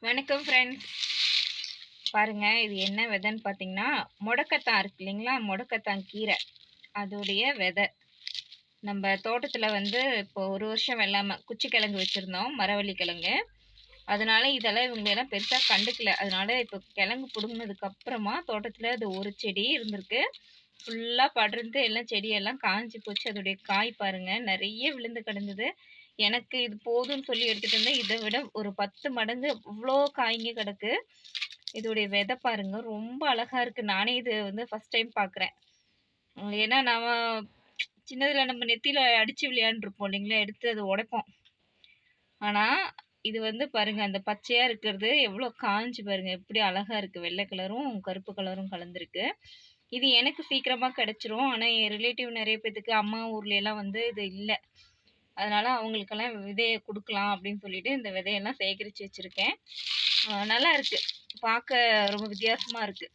வணக்கம் ஃப்ரெண்ட்ஸ். பாருங்க, இது என்ன விதைன்னு பார்த்தீங்கன்னா, மொடக்கத்தான் இருக்கு இல்லைங்களா? மொடக்கத்தான் கீரை. அதோடைய விதை. நம்ம தோட்டத்துல வந்து இப்போ 1 வருஷம் வெள்ளாம குச்சி கிழங்கு வச்சிருந்தோம். மரவள்ளி கிழங்கு. அதனால இதெல்லாம் இவங்களெல்லாம் பெருசா கண்டுக்கல. அதனால இப்போ கிழங்கு புடுங்குனதுக்கு அப்புறமா தோட்டத்துல அது ஒரு செடி இருந்திருக்கு. ஃபுல்லா படர்ந்து எல்லாம் செடியெல்லாம் காஞ்சு போச்சு. அதோடைய காய் பாருங்க, நெறைய விழுந்து கிடந்தது. எனக்கு இது போதும்ன்னு சொல்லி எடுத்துட்டு வந்தேன். இத விட ஒரு 10 மடங்கு இவ்ளோ காய்ங்க கிடக்கு. இதோடைய விதை பாருங்க, ரொம்ப அழகா இருக்கு. நானே இது வந்து ஃபர்ஸ்ட் டைம் பார்க்குறேன். ஏன்னா நம்ம சின்னதுல நம்ம நெத்தியில அடிச்சு விளையாண்டுருப்போம் இல்லைங்களா? எடுத்து அத உடைப்போம். ஆனா, இது வந்து பாருங்க, அந்த பச்சையா இருக்கிறது எவ்ளோ காஞ்சு பாருங்க. எப்படி அழகா இருக்கு. வெள்ளை கலரும், கருப்பு கலரும் கலந்திருக்கு. இது எனக்கு சீக்கிரமா கிடைச்சிரும். ஆனா, என் ரிலேட்டிவ் நெறைய பேத்துக்கு அம்மா ஊர்லலாம் வந்து இது இல்ல. அதனால அவங்களுக்கெல்லாம் விதைய குடுக்கலாம் அப்படின்னு சொல்லிட்டு, இந்த விதையெல்லாம் சேகரிச்சு வச்சிருக்கேன். நல்லா இருக்கு. பார்க்க ரொம்ப வித்தியாசமா இருக்கு.